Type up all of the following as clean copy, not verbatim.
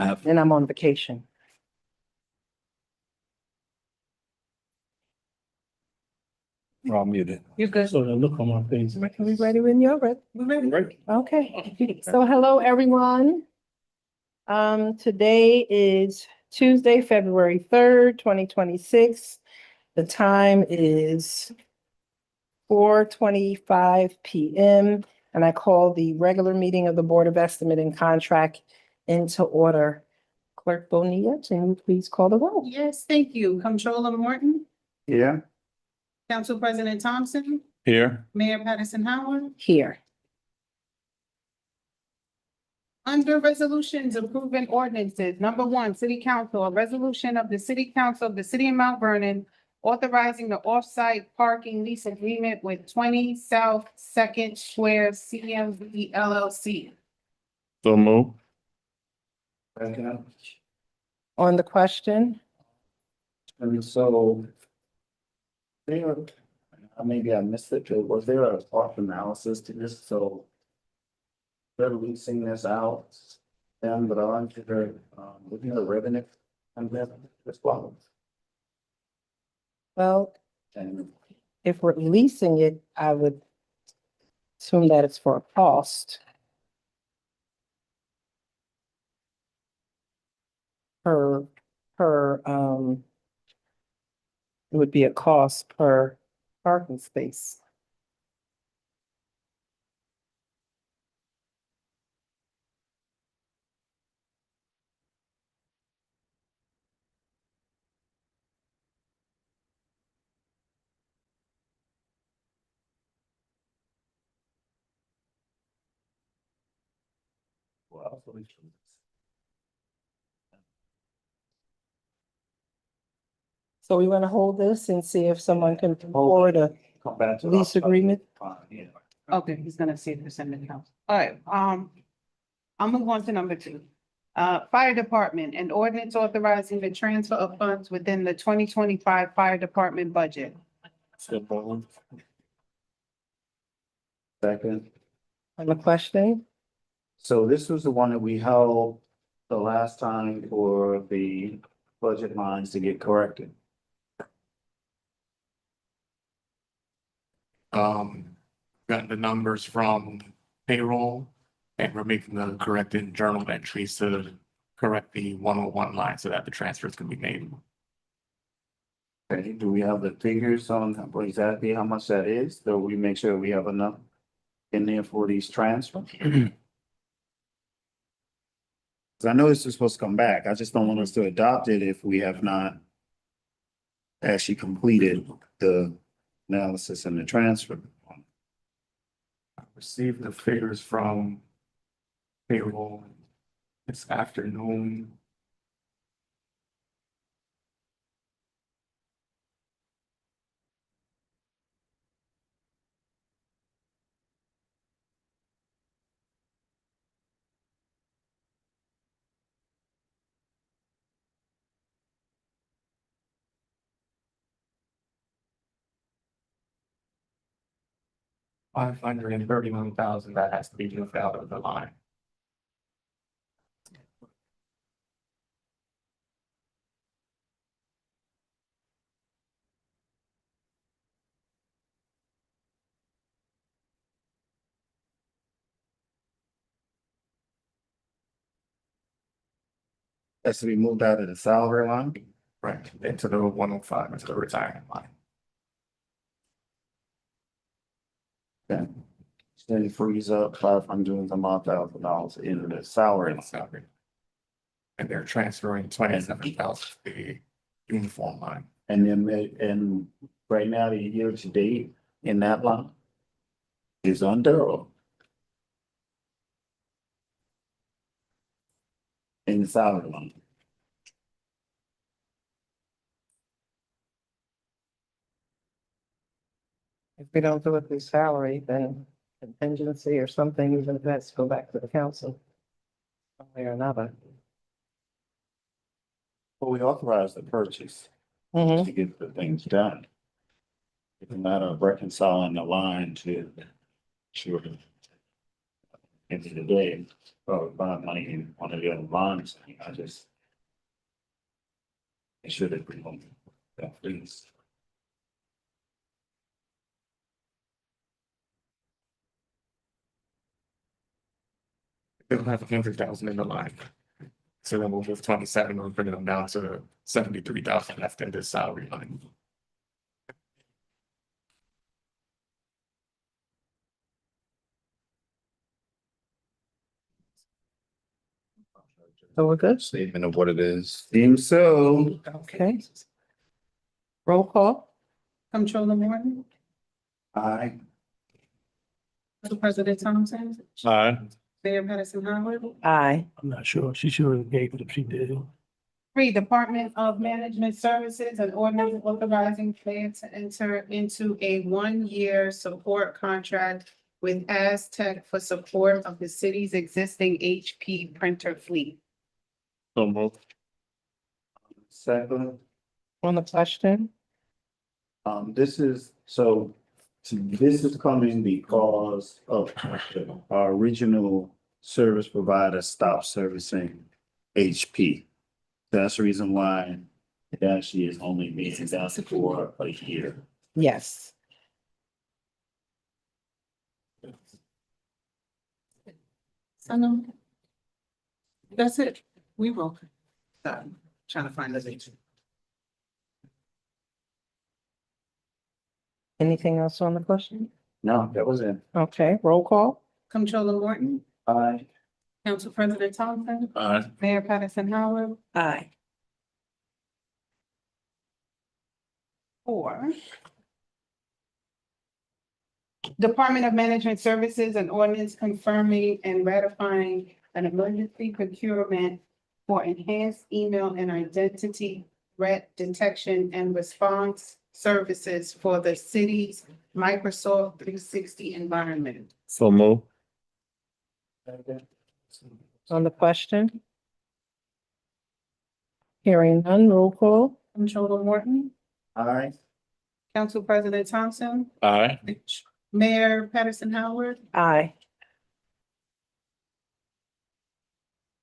And I'm on vacation. Well, I'm muted. You're good. So the look on my face. Are we ready when you're ready? Right. Okay, so hello, everyone. Today is Tuesday, February 3rd, 2026. The time is 4:25 PM, and I call the regular meeting of the Board of Estimate and Contract into order. Clerk Bonilla, can you please call the roll? Yes, thank you. Comptroller Morton, Yeah. Council President Thompson, Here. Mayor Patterson Howard. Here. Under resolutions approving ordinances, number one, City Council, a resolution of the City Council of the City of Mount Vernon authorizing the off-site parking lease agreement with 20 South Second Square CMV LLC. So move. On the question, And so there, maybe I missed it, but was there a cost analysis to this? So they're leasing this out, then, but on to their, looking at the revenue and then as well. well, And if we're leasing it, I would assume that it's for a cost. It would be a cost per parking space. well, So we want to hold this and see if someone can forward a come back to. lease agreement. Yeah. Okay, he's gonna see if it's in the council. All right, I'll move on to number two. Fire Department, an ordinance authorizing the transfer of funds within the 2025 Fire Department budget. So move. Second. On the question, So this was the one that we held the last time for the budget lines to get corrected. Got the numbers from payroll and we're making the corrected journal entries to correct the 101 line so that the transfers can be made. Okay, do we have the figures on exactly how much that is? So we make sure we have enough in there for these transfers? 'Cause I know this is supposed to come back. I just don't want us to adopt it if we have not actually completed the analysis and the transfer. I received the figures from payroll this afternoon. $531,000 that has to be moved out of the line. That's to be moved out of the salary line? Right, into the 105, into the retirement line. Okay. Then it frees up $500,000 into the salary line. Salary. And they're transferring 27,000 to the uniform line. And then, and right now, the year to date in that line is under or in the salary line. if we don't do it through salary, then contingency or something, even if that's go back to the council. One way or another. But we authorized the purchase Mhm. to get the things done. It's a matter of reconciling the line to sure. end of the day, probably bond money in one of the other bonds, I just. Make sure that we don't, that please. They'll have 100,000 in the line. So then we'll move 27, we'll bring them down to 73,000 left in this salary line. So we're good? Statement of what it is. Seems so. Okay. Roll call? Comptroller Morton, Aye. Council President Thompson, Aye. Mayor Patterson Howard. Aye. I'm not sure. She should have gave it if she did. Three, Department of Management Services and ordinance authorizing mayor to enter into a one-year support contract with Aztec for support of the city's existing HP printer fleet. So move. Second, On the question? this is, so, this is coming because of our original service provider stopped servicing HP. That's the reason why it actually is only being done for a year. Yes. That's it. We will. Trying to find the. Anything else on the question? No, that was it. Okay, roll call? Comptroller Morton, Aye. Council President Thompson, Aye. Mayor Patterson Howard. Aye. Four. Department of Management Services and ordinance confirming and ratifying an emergency procurement for enhanced email and identity threat detection and response services for the city's Microsoft 360 environment. So move. On the question? Hearing none, roll call? Comptroller Morton, Aye. Council President Thompson, Aye. Mayor Patterson Howard. Aye.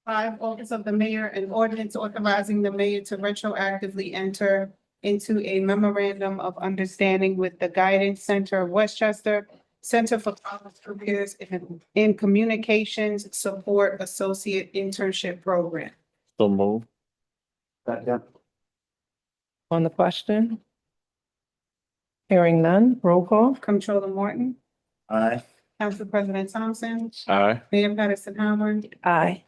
Five, Office of the Mayor and ordinance authorizing the mayor to retroactively enter into a memorandum of understanding with the Guidance Center of Westchester, Center for College Careers in Communications Support Associate Internship Program. So move. Second. On the question? Hearing none, roll call? Comptroller Morton, Aye. Council President Thompson, Aye. Mayor Patterson Howard. Aye.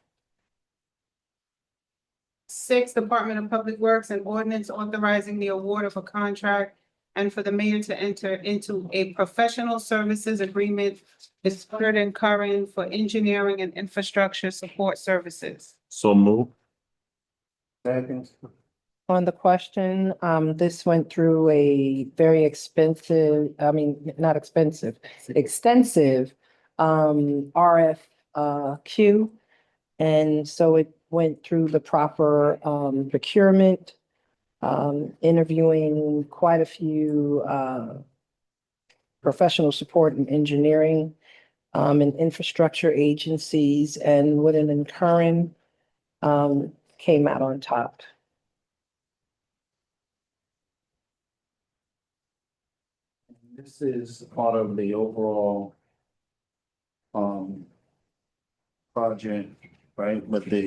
Six, Department of Public Works and ordinance authorizing the award of a contract and for the mayor to enter into a professional services agreement with Stoddard and Curran for engineering and infrastructure support services. So move. Second. On the question, this went through a very expensive, not expensive, extensive RFQ. And so it went through the proper procurement, interviewing quite a few professional support and engineering and infrastructure agencies, and Woodin and Curran came out on top. This is part of the overall project, right, with the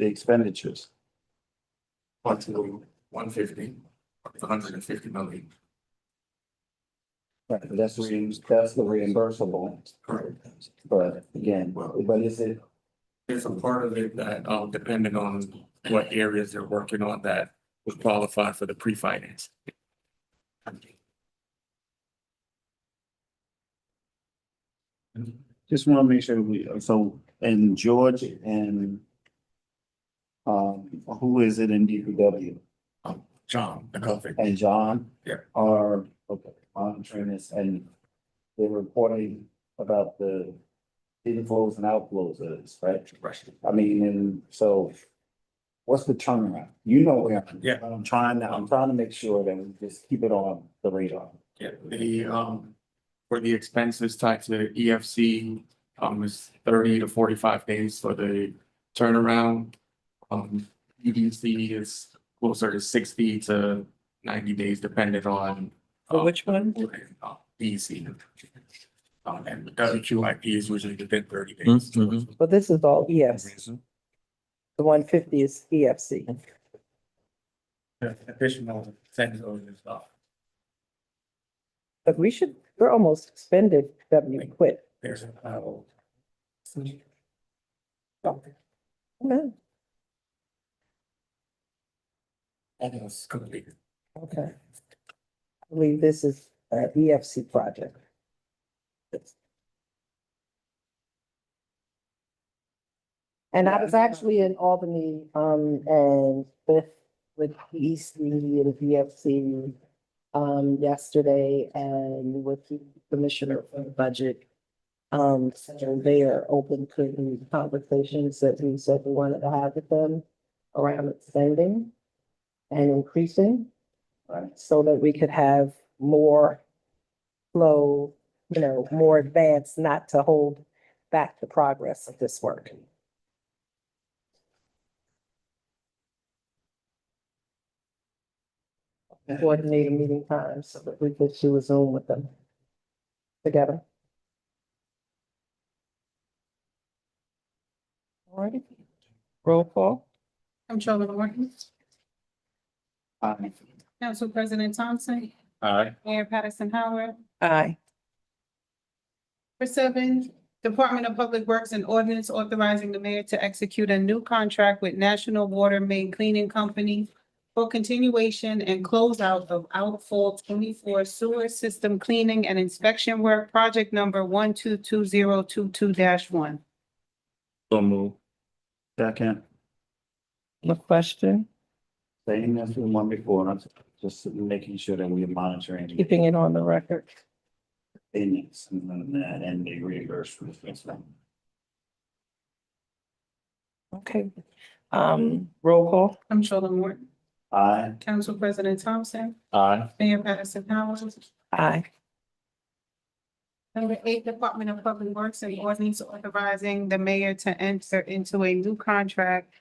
expenditures. Up to 150, 150 million. Right, that's the reimbursable, but again, but is it, There's a part of it that, depending on what areas they're working on, that would qualify for the pre-finance. just want to make sure so, and George and who is it in DPW? John McCuffey. And John? Yeah. Are, okay, monitoring this and they're reporting about the inflows and outflows of this, right? I mean, and so what's the turnaround? You know where I'm. Yeah. I'm trying to make sure that we just keep it on the radar. Yeah, for the expenses tied to EFC It's 30 to 45 days for the turnaround. EDC is closer to 60 to 90 days depending on. For which one? EDC. And the WQIP is usually within 30 days. But this is all EFC. The 150 is EFC. Additional sensors and stuff. But we're almost expended W quit. There's a, Amen. almost completed. Okay. I believe this is an EFC project. And I was actually in Albany, and with EC and EFC, yesterday and with the Commissioner for the Budget. So they are open to the conversations that we said we wanted to have with them around extending and increasing, so that we could have more flow, more advanced, not to hold back the progress of this work. Coordinate a meeting time so that we could do a Zoom with them together. All righty. Roll call. Comptroller Morton, Aye. Council President Thompson, Aye. Mayor Patterson Howard. Aye. Number 7, Department of Public Works and Ordinance authorizing the mayor to execute a new contract with National Water Main Cleaning Company for continuation and closeout of outfall 24 sewer system cleaning and inspection work, project number 122022-1. So move. Second, No question, same as the one before, not just making sure that we're monitoring keeping it on the record. payments and the reimbursement. Okay. Roll call. Comptroller Morton, Aye. Council President Thompson, Aye. Mayor Patterson Howard. Aye. Number 8, Department of Public Works and Ordinance authorizing the mayor to enter into a new contract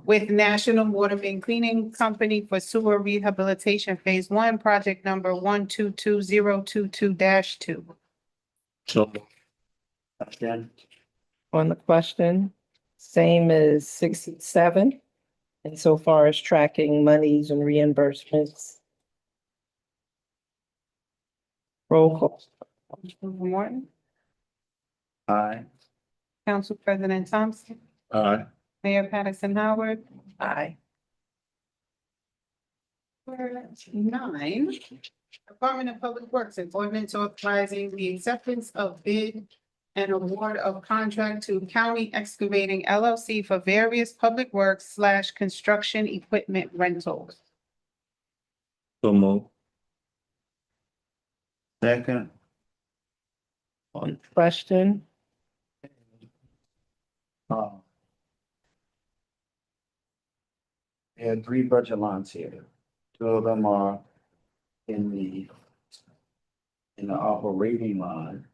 with National Water Main Cleaning Company for sewer rehabilitation phase 1, project number 122022-2. So move. Second, On the question, same as 67. Insofar as tracking monies and reimbursements. Roll call. Councilmember Morton, aye. Council President Thompson, Aye. Mayor Patterson Howard. Aye. Number 9, Department of Public Works and Ordinance authorizing the acceptance of bid and award of contract to County Excavating LLC for various public works / construction equipment rentals. So move. Second, On the question, there are 3 budget lines here. 2 of them are in the operating line.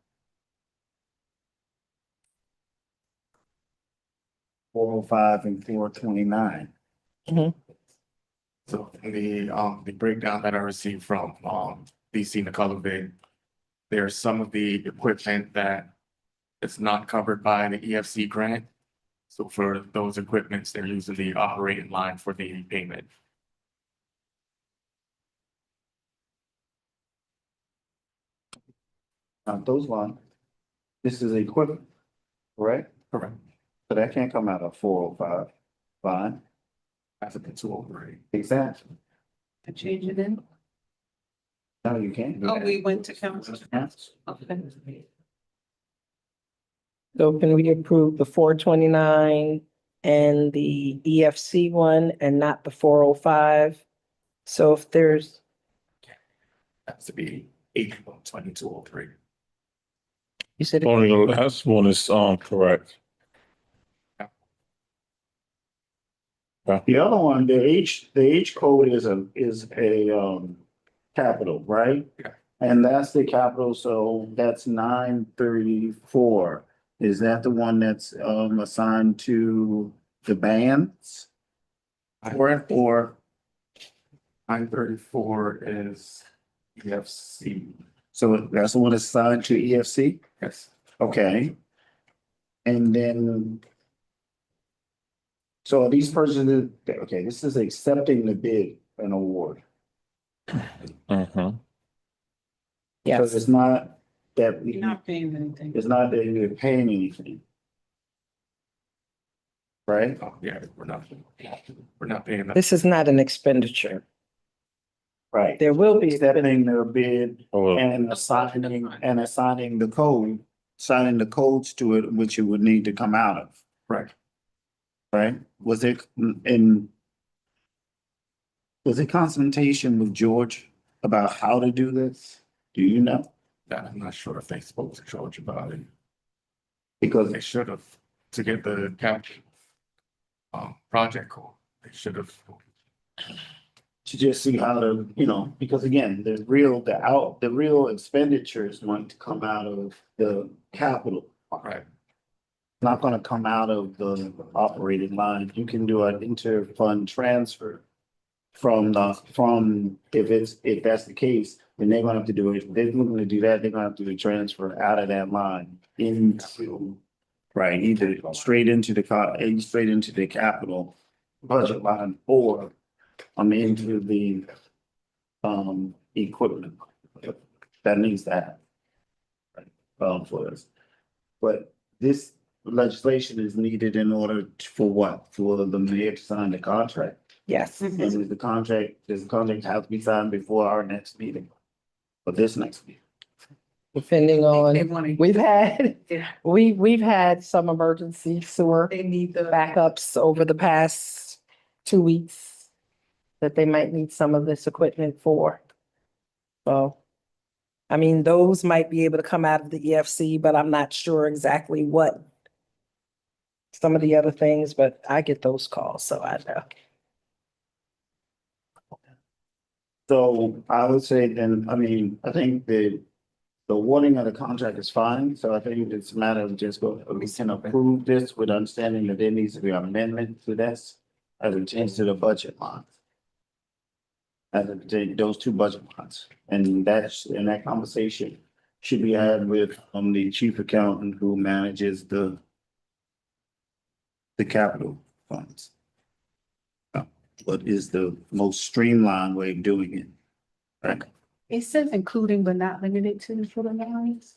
405 and 429. So the breakdown that I received from DC Nicolovic, there's some of the equipment that is not covered by the EFC grant. So for those equipments, they're using the operating line for the payment. Those ones, this is equipment, correct? Correct. So that can't come out of 405. Fine, That's a control. exactly. To change it in? No, you can't. do Oh, that. we went to council. so can we approve the 429 and the EFC one and not the 405? So if there's, Has to be 812203. you said, Only the last one is, correct. The other one, the H code is a capital, right? Yeah. And that's the capital, so that's 934. Is that the one that's assigned to the bands? Or 934 is EFC. so that's the one that's assigned to EFC? Yes. Okay. And then. So are these persons, okay, this is accepting the bid and award. Mm-hmm. So Yes, it's not that we, You're not paying anything. it's not that you're paying anything. Right? Oh, yeah, we're not paying that. this is not an expenditure. Right. There will be. Accepting their bid Oh, and assigning the code, signing the codes to it, which it would need to come out of, Right. right? Was it in? Was it consultation with George about how to do this? Do you know? That I'm not sure if they spoke to George about it. Because They should have, to get the capital project code, they should have. to just see how to, because again, the real expenditures want to come out of the capital. Right. Not gonna come out of the operating line. You can do an inter-fund transfer if that's the case, then they're gonna have to do it. If they're looking to do that, they're gonna have to do a transfer out of that line into, right, either straight into the capital budget line or into the equipment. That needs that. For us. But this legislation is needed in order for what? For the mayor to sign the contract? Yes, And does the contract have to be signed before our next meeting? Or this next meeting? depending They on, wanna, we've had some emergency sewer they need the. backups over the past 2 weeks that they might need some of this equipment for. So, I mean, those might be able to come out of the EFC, but I'm not sure exactly what some of the other things, but I get those calls, so I know. So I would say then, I think the awarding of the contract is fine, so I think it's a matter of just we can approve this with understanding that there needs to be an amendment to this as it pertains to the budget lines. As it pertains to those two budget lines, and that conversation should be had with the chief accountant who manages the capital funds. What is the most streamlined way of doing it? Right? It says including but not limited to for the lines.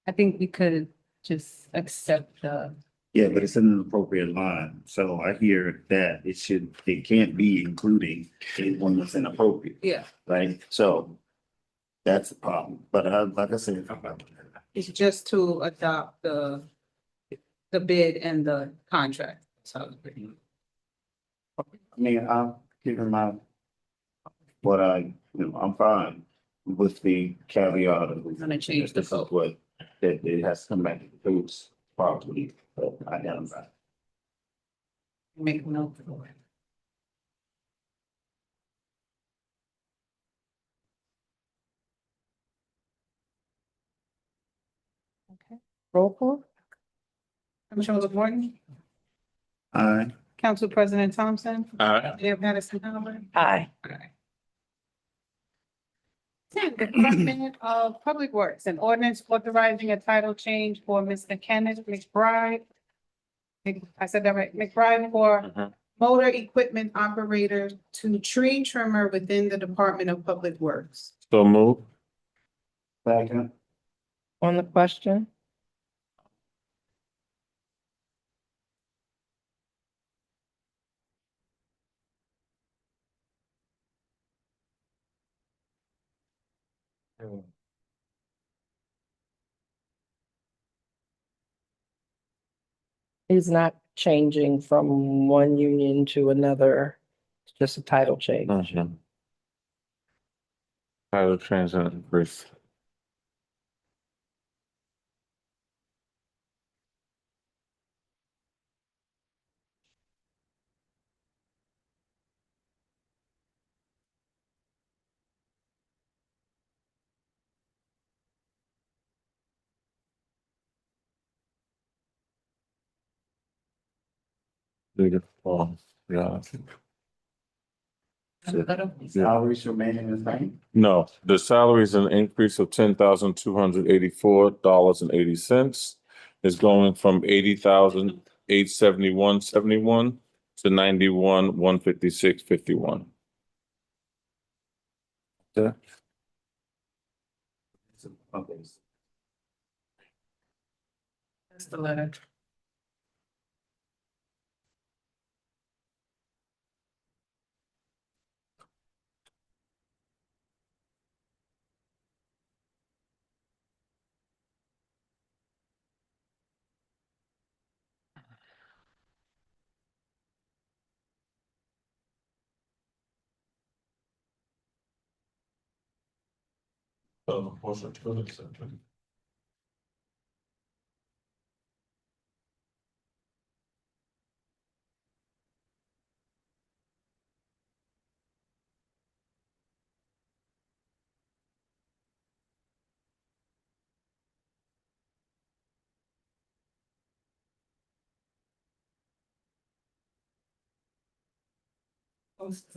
I think we could just accept the. Yeah, but it's in an appropriate line, so I hear that it can't be including one that's inappropriate, Yeah. right? So that's the problem, but like I said, It's just to adopt the bid and the contract. So. I'm keeping what I'm fine with the caveat of. Gonna change the This is code. what, that it has to come back to the foods properly, but identified. Make a note for it. Roll call? Controller Morton, Aye. Council President Thompson, aye. Mayor Patterson Howard. Aye. 10, Department of Public Works, an ordinance authorizing a title change for Mr. Kenneth McBride. I said that right, McBride for Mhm. motor equipment operator to tree trimmer within the Department of Public Works. So move. Second. On the question? He's not changing from one union to another. It's just a title change. Mhm. Title change and increase. Yeah. Salaries remaining the same? No, the salary is an increase of $10,284.80. It's going from 80,871.71 to 91,156.51. Okay. That's the letter.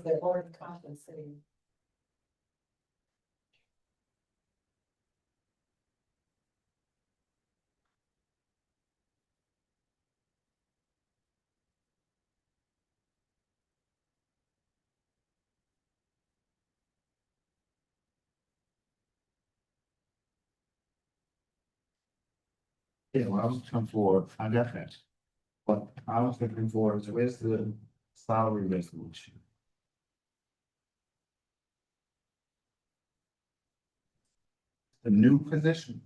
They're already compensating. Yeah, well, I was looking for, I got that. What I was looking for is where's the salary resolution? The new position.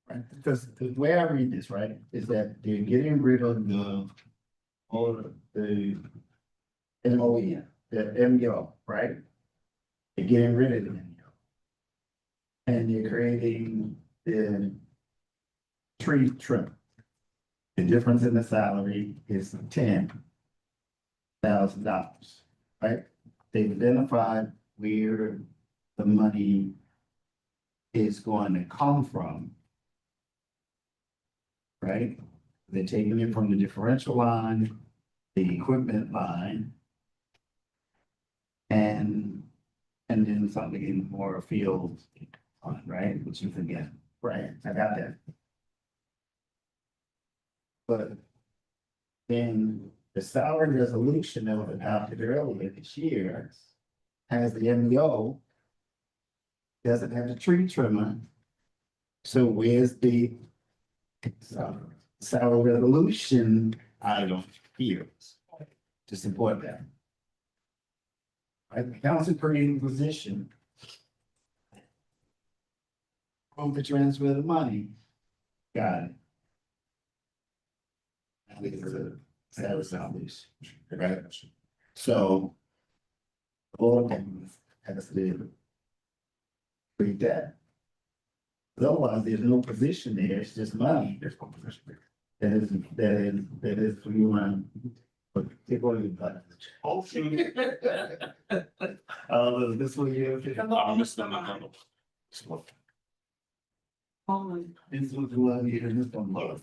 Right, because the way I read this, right, is that they're getting rid of all of the MOE, the MEO, right? They're getting rid of the MEO. And you're creating the tree trim. The difference in the salary is $10,000, right? They've identified where the money is going to come from. Right? They're taking it from the differential line, the equipment line. And then something in more field on, right, which is again, right, I got that. But then the salary resolution that was adopted earlier this year has the MEO, doesn't have the tree trimmer. So where's the salary resolution item here to support that? Right, the council creating position. Prove the transfer of the money. Got it. I think it's a salary salvation, right? So. All of them has to treat that. Otherwise, there's no position there, it's just money. There's no position there. That is, we want. But take all your buttons. This one here. This one's one here, and this one low.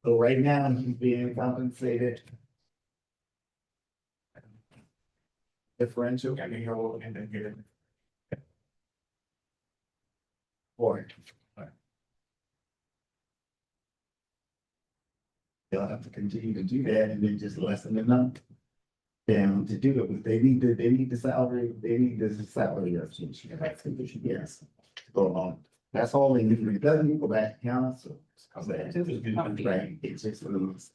So right now, he's being compensated. Differential. And then get it. Or. They'll have to continue to do that and then just lessen the number. Down to do it, but they need the salary, yes, to go along. That's all they need, it doesn't go back to council. Right, it's just moves.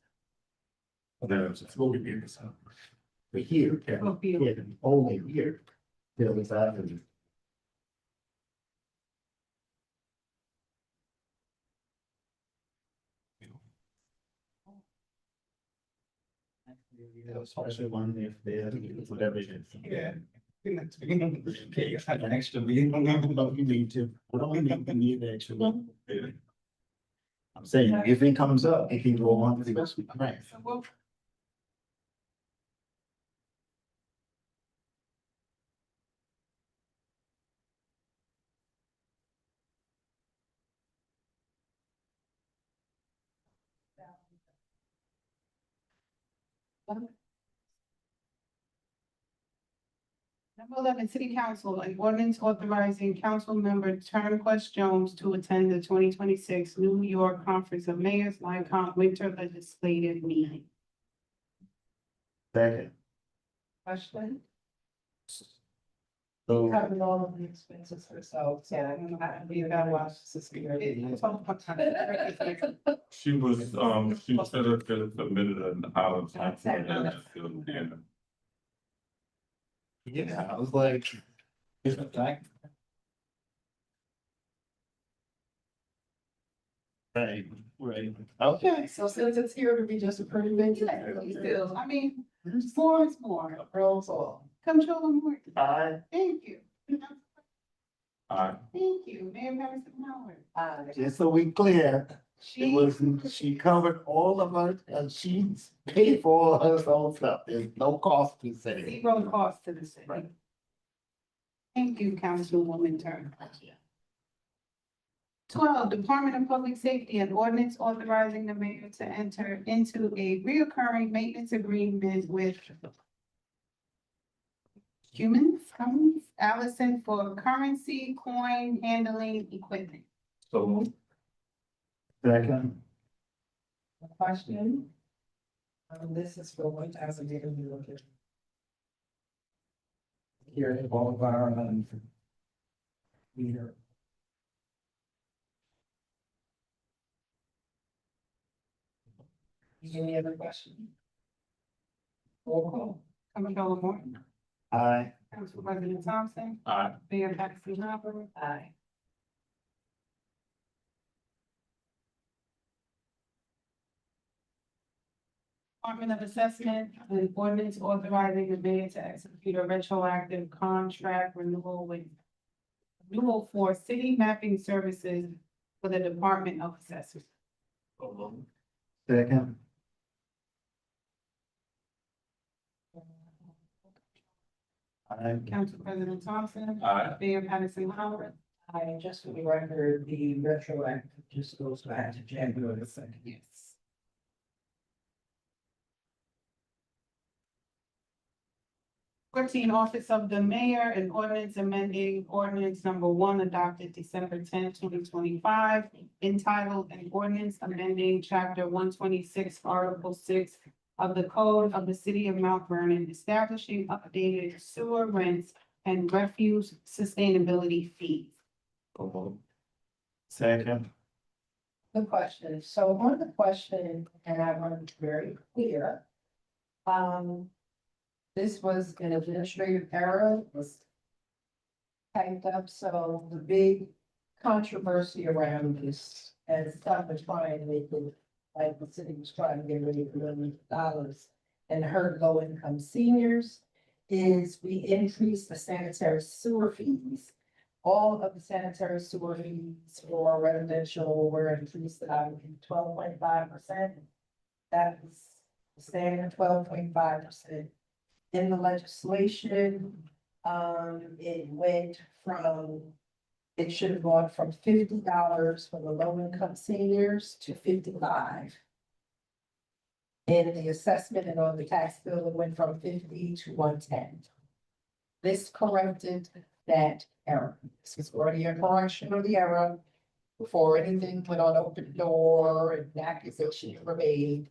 It's what we do this. But here, only here, till the salary. Especially one if they're, whatever it is. Yeah. Okay, you had an extra meeting, but you need to. We don't need the extra one. I'm saying, if it comes up, it can go on to the rest of the grant. Number 11, City Council, an ordinance authorizing council member Turnquest Jones to attend the 2026 New York Conference of Mayors NICOM Winter Legislative Meeting. Second. Question? So, Covered all of the expenses herself, so you gotta watch this. She was, she said it could have submitted an hour of time. yeah, I was like. Is it back? Right, right, okay. So since it's here to be just approved, then still, I mean, more is more. rolls off. Controller Morton. Aye. Thank you. Aye. Thank you, Mayor Harrison Howard. Just so we clear, it She, was, she covered all of us, and she's paid for all her own stuff, there's no cost to say. zero cost to the city. Right. Thank you, Councilwoman Turner. 12, Department of Public Safety, an ordinance authorizing the mayor to enter into a reoccurring maintenance agreement with Cummins Allison for currency coin handling equipment. So, Second. Question? This is for 1,000 years. Here in all of our, meter. Any other question? Roll call. Controller Morton. Aye. Council President Thompson. aye. Mayor Patsy Hopper. Aye. Department of Assessment, an ordinance authorizing the mayor to execute a retroactive contract renewal for city mapping services for the Department of Assessment. Second. Aye. Council President Thompson. Aye. Mayor Patsy Howard. I just for the record, the retroactive just goes back to January the 2nd. Yes. 14, Office of the Mayor, an ordinance amending ordinance number 1 adopted December 10, 2025, entitled an ordinance amending chapter 126, article 6 of the Code of the City of Mount Vernon, establishing updated sewer rents and refuse sustainability fees. Second. The question, so one of the questions, and I want to be very clear. This was an administrative error, was typed up, so the big controversy around this, and stuff is trying to make it, like the city was trying to get rid of $1 million and hurt low income seniors, is we increased the sanitary sewer fees. All of the sanitary sewer fees for residential were increased by 12.5%. That was the standard 12.5%. In the legislation, it went from, it should have gone from $50 for the low income seniors to $55. In the assessment and on the tax bill, it went from 50 to 110. This corrected that error. This was already a correction of the error before anything went on open door and accusations were made.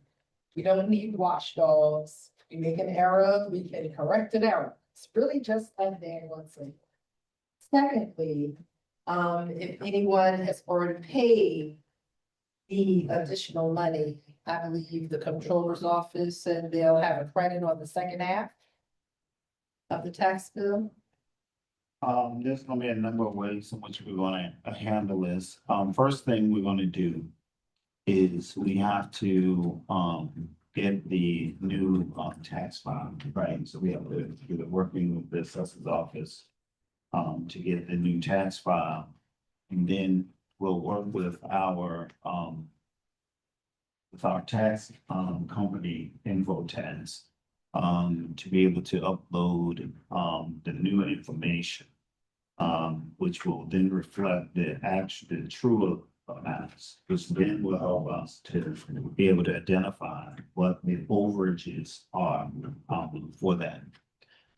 We don't need watchdogs. We make an error, we can correct an error. It's really just like Dan Woodson. Secondly, if anyone has already paid the additional money, I believe the controller's office said they'll have a credit on the second half of the tax bill. There's gonna be a number of ways in which we're gonna handle this. First thing we're gonna do is we have to, get the new tax file, right? So we have to, we're working with the assessor's office to get the new tax file. And then we'll work with our tax company, InfoTax, to be able to upload the new information, which will then reflect the true amounts, which then will help us to be able to identify what the overages are for that.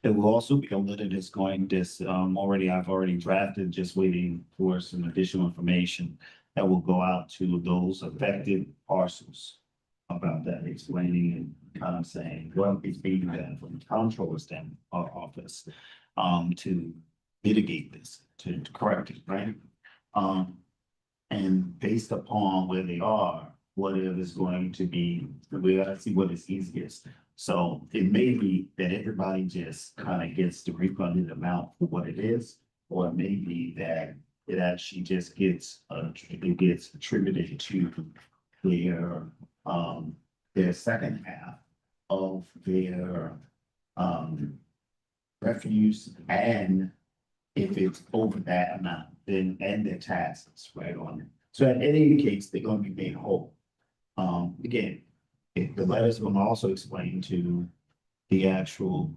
It will also be a little that's going this, I've already drafted, just waiting for some additional information that will go out to those affected parcels about that, explaining and kind of saying, what is being done from the comptroller's office, to mitigate this, to correct it, right? And based upon where they are, what it is going to be, we gotta see what is easiest. So it may be that everybody just kind of gets the refunded amount for what it is, or it may be that it actually just gets, it gets attributed to their second half of their, refuse, and if it's over that amount, then, and their taxes right on it. So in any case, they're gonna be made whole. Again, the letters will also explain to the actual,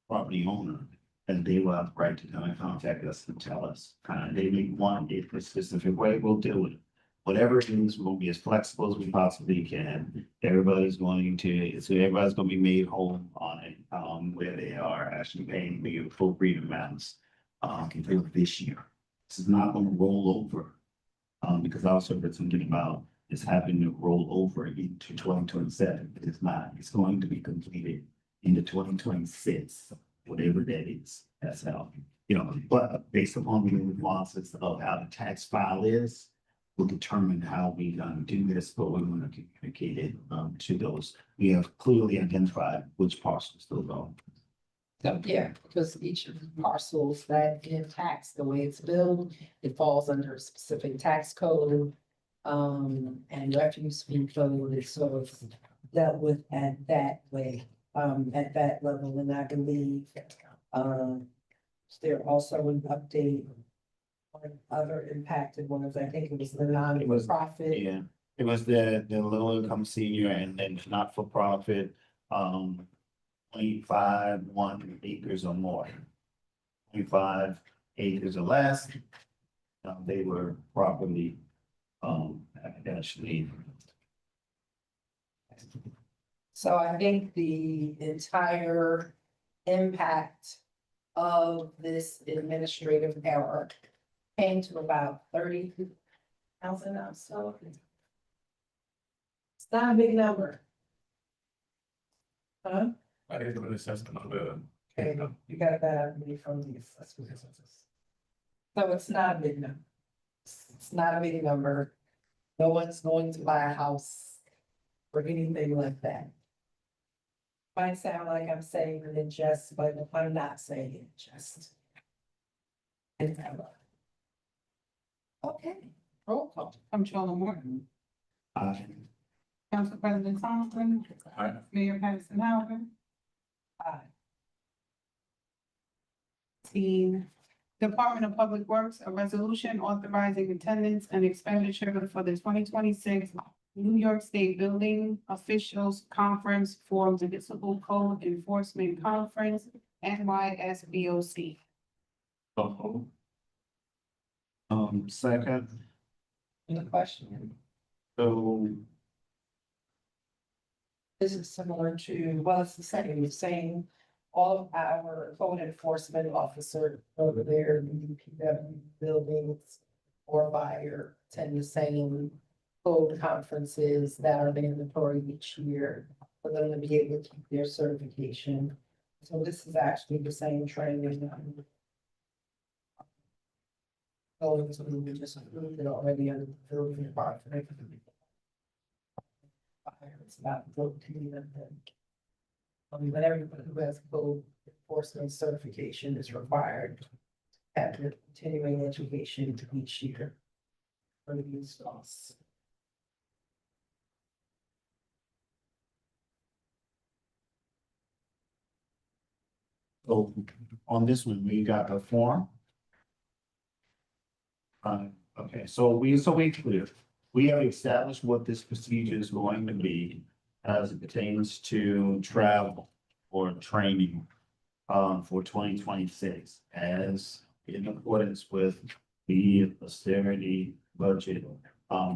property owner, and they will have the right to come and contact us and tell us, they may want it a specific way, we'll deal with it. Whatever it is, we'll be as flexible as we possibly can. Everybody's going to be made whole on it, where they are actually paying the appropriate amounts, for this year. This is not gonna roll over, because I also heard something about it's having to roll over into 2027. It's not, it's going to be completed into 2026, whatever that is. That's how, but based upon the nuances of how the tax file is, will determine how we do this, but we're going to communicate it to those. We have clearly identified which parcels those are. So, yeah, because each of the parcels that get taxed, the way it's billed, it falls under a specific tax code. And refuse fee code is sort of dealt with at that way, at that level, and I believe, there also an update on other impacted ones. I think it was the non-profit. Yeah, it was the low income senior and then not for profit, 0.51 acres or more. 0.5 acres or less. They were properly, actually. So I think the entire impact of this administrative error came to about 30,000 or so. It's not a big number. Huh? I didn't do an assessment on the. Okay, you got that money from the assessment. So it's not a big number. It's not a big number. No one's going to buy a house or anything like that. Might sound like I'm saying it just, but I'm not saying it just. Okay, roll call. Comptroller Morton, Council President Thompson, Aye. Mayor Patterson However. Aye. Department of Public Works, a resolution authorizing attendance and expenditure for the 2026 New York State Building Officials Conference for Municipal Code Enforcement Conference, NYSBOC. Second, Any question? so This is similar to, well, it's the same, all of our code enforcement officer over there, in DPW buildings or buyer attend the same code conferences that are mandatory each year for them to be able to keep their certification. So this is actually the same training. Going to, we just approved it already under the building department. It's about rotating them. But everybody who has code enforcement certification is required at their continuing education each year. For these laws. So on this one, we got the form. Okay, so we clear. We have established what this procedure is going to be as it pertains to travel or training for 2026 as in accordance with the austerity budget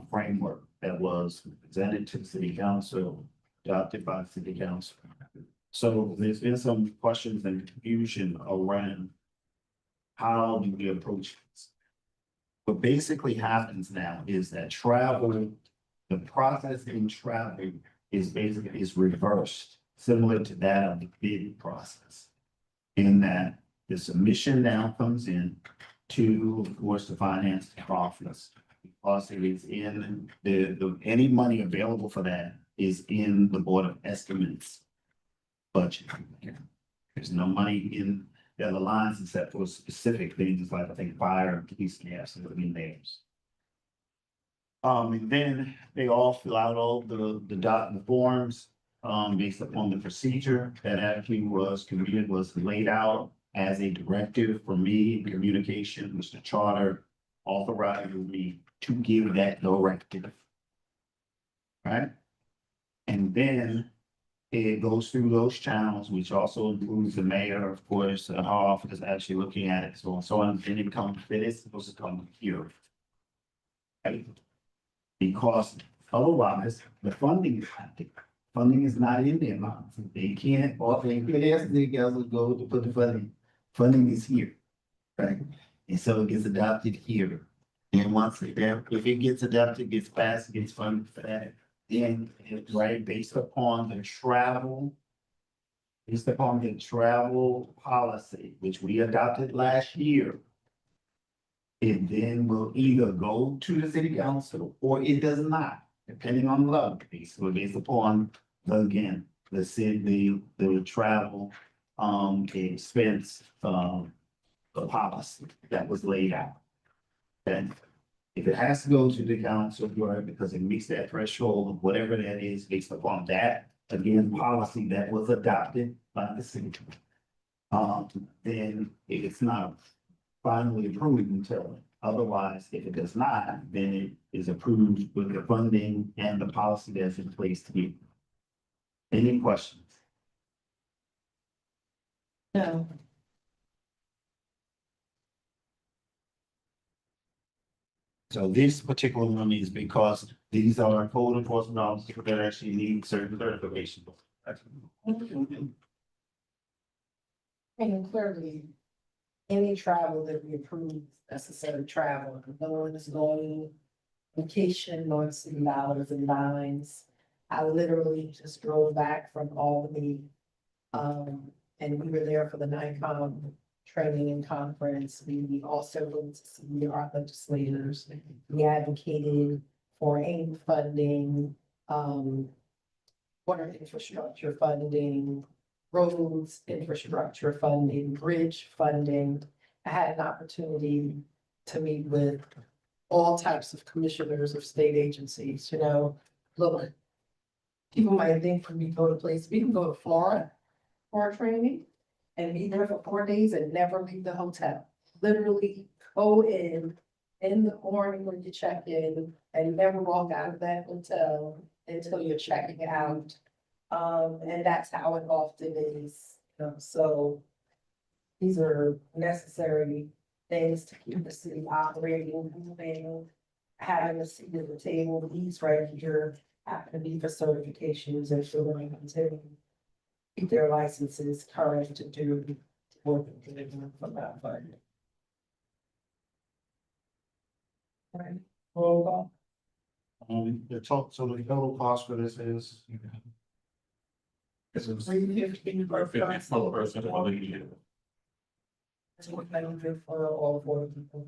framework that was presented to the city council, adopted by the city council. So there's been some questions and confusion around how do we approach this? What basically happens now is that travel, the process in travel is reversed, similar to that of the bidding process. In that the submission now comes in to, of course, the finance office. Because it is in any money available for that is in the Board of Estimates budget. There's no money in the other lines except for specific things like I think fire and police and gas and the names. And then they all fill out all the forms based upon the procedure that actually was laid out as a directive for me in communication, Mr. Charter authorizing me to give that directive. Right? And then it goes through those channels, which also includes the mayor, of course, our office is actually looking at it, so on, so on, then it becomes, it is supposed to come here. Right? Because otherwise, the funding is not in their amounts. They can't, or they could ask the guys to go to put the funding is here. Right? And so it gets adopted here. And once if it gets adopted, gets passed, gets funded for that, then it's right based upon the travel. Based upon the travel policy, which we adopted last year. It then will either go to the city council or it does not, depending on the level piece. So based upon again, the city, the travel, the expense, the policy that was laid out. And if it has to go to the council, right, because it meets that threshold of whatever that is based upon that, again, policy that was adopted by the city. Then it's not finally approved until, otherwise, if it does not, then it is approved with the funding and the policy that's in place to be. Any questions? No. So this particular one is because these are code enforcement officers that actually need certain certification. And clearly, any travel that we approve, necessary travel, no one is going vacation, nor city dollars and dimes. I literally just drove back from Albany. And we were there for the NICOM training and conference. We also went to see our legislators. We advocated for AIM funding, water infrastructure funding, roads infrastructure funding, bridge funding. I had an opportunity to meet with all types of commissioners of state agencies, you know. Look, people might think for me to go to places, we can go to Florida for our training and be there for 4 days and never leave the hotel. Literally go in the morning when you check in and never walk out of that hotel until you're checking out. And that's how it often is, you know, so these are necessary things to keep the city operating, moving, having a seat at the table. These right here happen to be for certifications and for them to keep their licenses current to do work from that fund. Right, roll call. The total, so the total cost for this is. This is 350 per 54 person for the year. That's what I would do for all four people.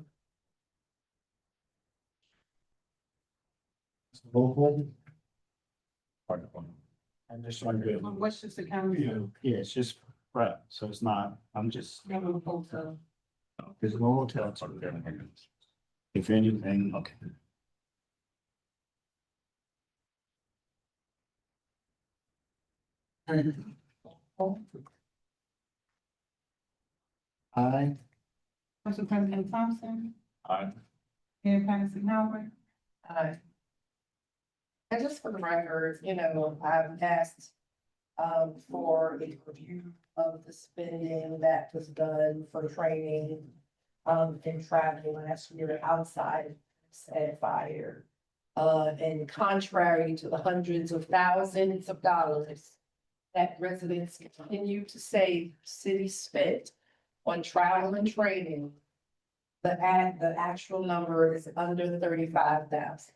Local. I'm just trying to. What's just the county? Yeah, it's just, right, so it's not, I'm just, there's no hotel. If anything, okay. Aye. Council President Thompson, Aye. Mayor Patterson Howard. Aye. And just for the record, I've asked for a review of the spending that was done for training and traveling last year outside of said fire. And contrary to the hundreds of thousands of dollars that residents continue to say city spent on travel and training, the actual number is under 35,000.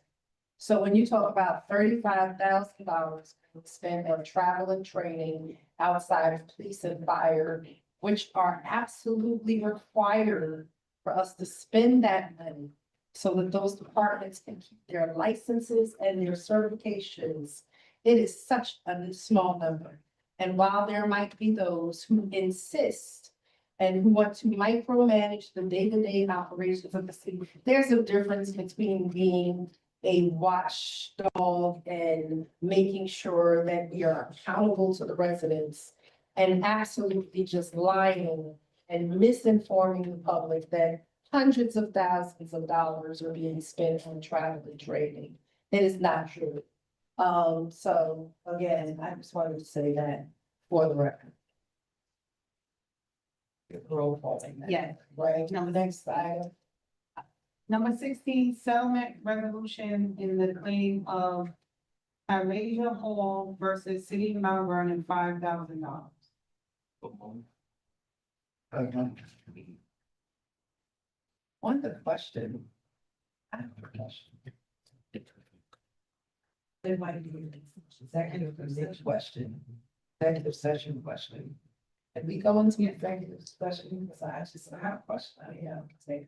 So when you talk about $35,000 spent on travel and training outside of police and fire, which are absolutely required for us to spend that money so that those departments can keep their licenses and their certifications, it is such a small number. And while there might be those who insist and who want to micromanage the day-to-day operations of the city, there's a difference between being a watchdog and making sure that we are accountable to the residents and absolutely just lying and misinforming the public that hundreds of thousands of dollars are being spent on travel and training. It is not true. So again, I just wanted to say that for the record. Roll call. Yeah. Right, now the next item. Number 16, settlement resolution in the claim of Hyrasia Hall versus City of Mount Vernon, $5,000. On the question. I have a question. It might be an executive session question. If we go into executive session, because I just have a question, I have to say.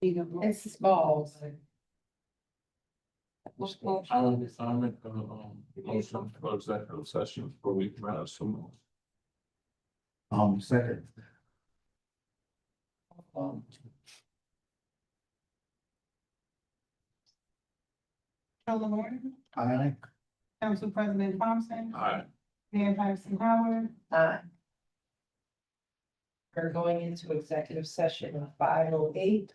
It's small. I make a motion for executive session for week matter some. Second. Councilor Morton, Aye. Council President Thompson, Aye. Mayor Patterson Howard. Aye. We're going into executive session of 5:08.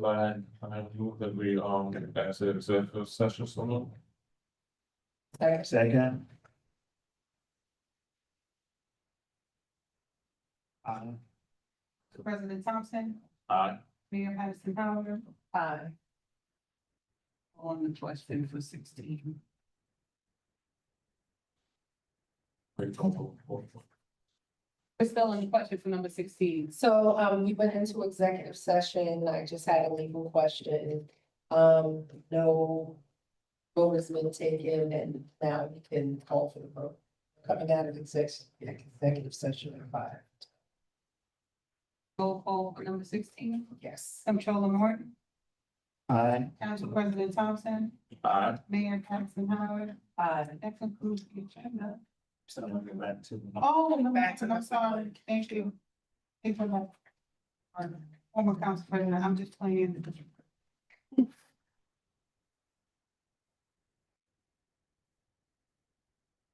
I move that we, pass the executive session, so moved. Second. President Thompson, Aye. Mayor Madison Howard, Aye. on the question for 16. Wait, hold on. We're still on the question for number 16. So, we went into executive session, I just had a legal question. No vote has been taken, and now we can call for the vote. Coming out of executive session at 5, Roll call for number 16. yes. Comptroller Morton, Aye. Council President Thompson, Aye. Mayor Madison Howard. Aye. That concludes the agenda. So we'll go back to. Oh, I'm sorry. Thank you. Thank you. for that. Former Council President, I'm just playing.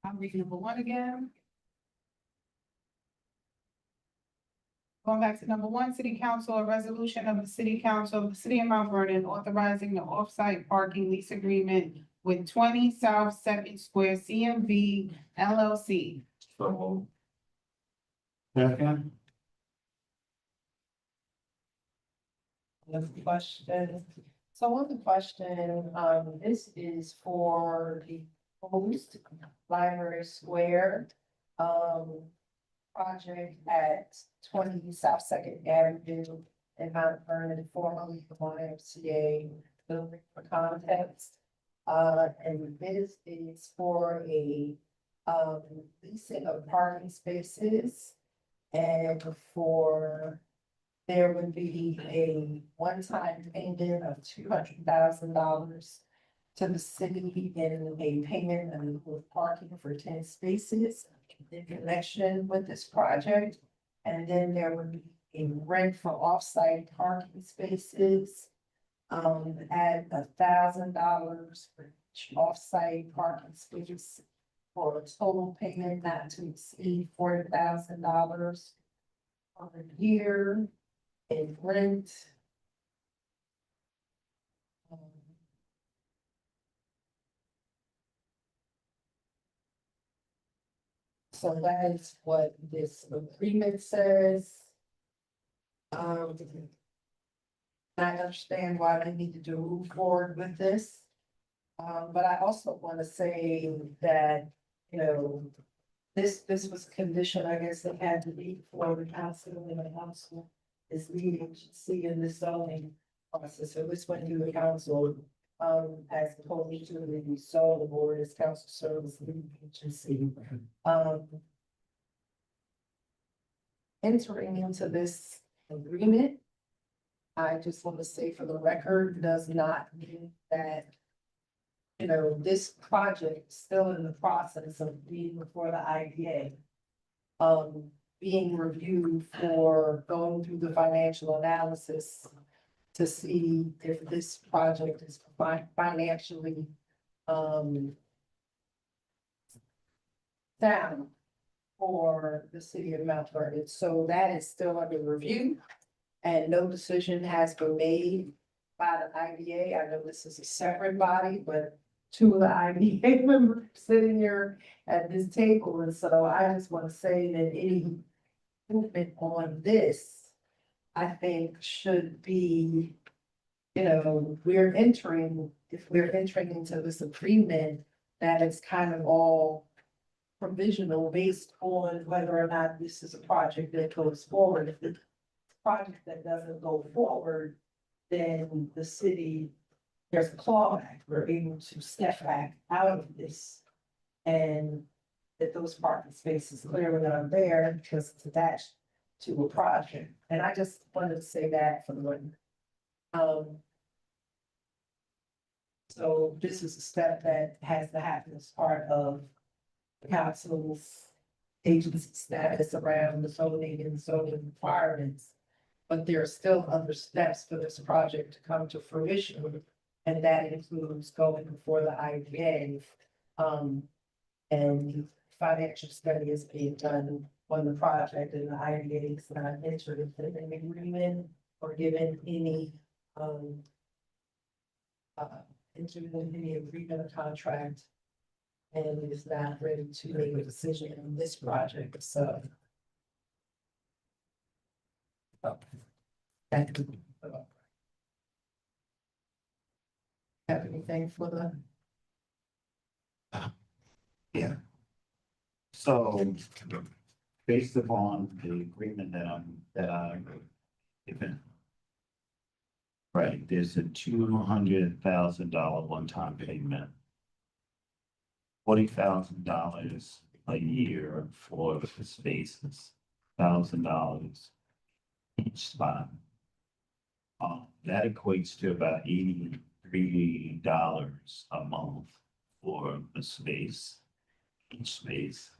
I'm reading number 1 again. Going back to number 1, City Council, a resolution of the City Council of the City of Mount Vernon authorizing the off-site parking lease agreement with 20 South Second Square CMV LLC. So moved. Second. Another question. So on the question, this is for the post Library Square, project at 20 South Second Avenue in Mount Vernon, formerly the YMCA building for context. And this is for a, leasing of parking spaces and for there would be a one-time payment of $200,000 to the city in a payment and with parking for 10 spaces in connection with this project. And then there would be a rent for off-site parking spaces at $1,000 for each off-site parking space for a total payment not to exceed $40,000 per year in rent. So that is what this agreement says. I understand why they needed to move forward with this. But I also want to say that, you know, this was a condition, I guess, that had to be for the council and the council is needing to see in the zoning process. So this went through the council, as opposed to the zoning board as council service lead agency. Entering into this agreement, I just want to say for the record, does not mean that, you know, this project is still in the process of being before the IDA. Being reviewed for going through the financial analysis to see if this project is financially, sound for the city of Mount Vernon. So that is still under review and no decision has been made by the IDA. I know this is a separate body, but two of the IDA members sitting here at this table. And so I just want to say that any movement on this, I think should be, you know, if we're entering into this agreement, that it's kind of all provisional based on whether or not this is a project that goes forward. If it's a project that doesn't go forward, then the city, there's a clawback, we're able to step back out of this. And that those parking spaces clearly aren't there because it's attached to a project. And I just wanted to say that for the record. So this is a step that has to happen as part of the council's agency status around the zoning and zoning requirements. But there are still other steps for this project to come to fruition. And that includes going before the IDA. And financial study is being done on the project and the IDA is not entered into an agreement or given any um, entered into any agreement or contract and is not ready to make a decision on this project, so. Thank you. Have anything for the? Yeah. So, based upon the agreement that I'm given. Right, there's a $200,000 one-time payment. $40,000 a year for the spaces, $1,000 each spot. That equates to about $83 a month for the space, each space.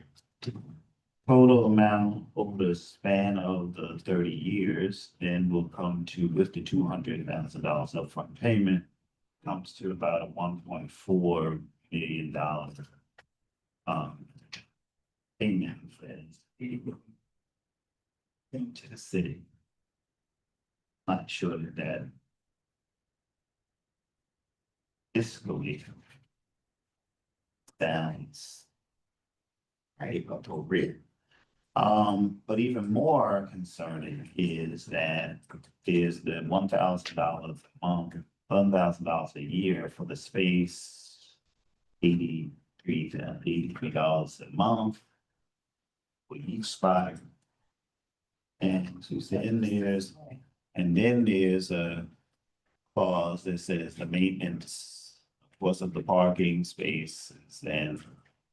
Total amount over the span of the 30 years, then will come to, with the $200,000 upfront payment, comes to about a $1.4 million payment for into the city. Not sure that fiscally sounds right appropriate. But even more concerning is that is the $1,000 a month, $1,000 a year for the space, $83 a month for each spot. And so then there's a clause that says the maintenance was of the parking spaces and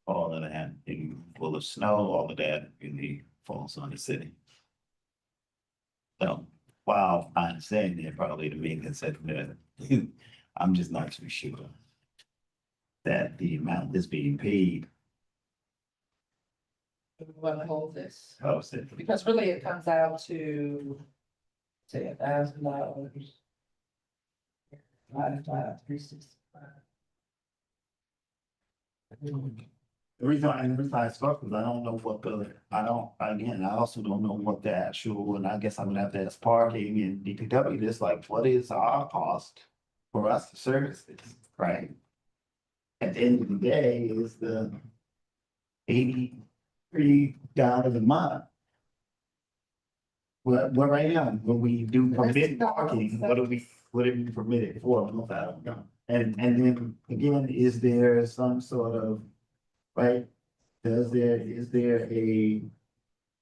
all of that, and full of snow, all of that really falls on the city. So, while I'm saying that probably the maintenance said that, I'm just not too sure that the amount that's being paid. We want to hold this, Helps it. because really it comes out to, say, $1,000. 365. The reason I spoke is I don't know what I also don't know what the actual, and I guess I'm gonna have to ask parking and DPW, this like, what is our cost for us to service this, right? At the end of the day, is the $83 a month. Well, right now, when we do permit parking, what are we permitted for? I don't know. And then again, is there some sort of, right? Is there a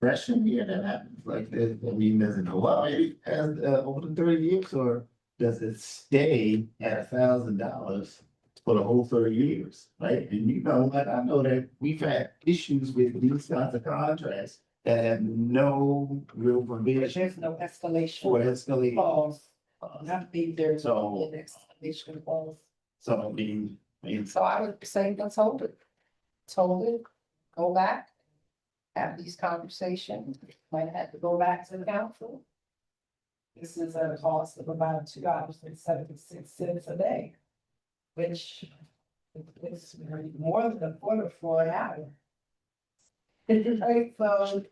regression here that happens? Like, does it go up as over the 30 years, or does it stay at $1,000 for the whole 30 years? Right? And you know what? I know that we've had issues with these kinds of contracts that have no real provision There's no escalation. for escalation. Clause. Not be there's So- an escalation clause. So I mean, So I would say, let's hold it. Let's hold it, go back, have these conversations, might have to go back to the council. This is a cost of about $2.76 a day, which is more than a quarter for an hour. Right, so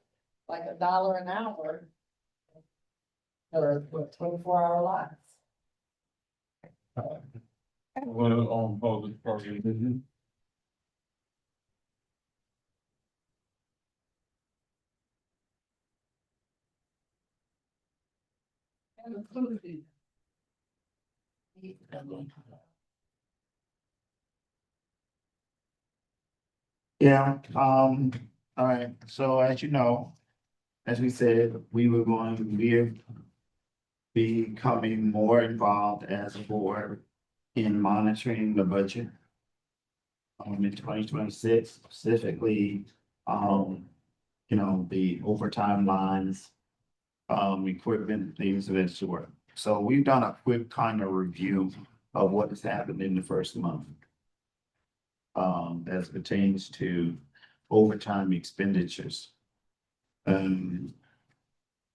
like $1 an hour. Or what, 24-hour lives. Well, public parking. Included. yeah, all right, so as you know, as we said, we were going to be becoming more involved as a board in monitoring the budget. In 2026 specifically, the overtime lines, equipment, things of that sort. So we've done a quick kind of review of what has happened in the first month. As pertains to overtime expenditures.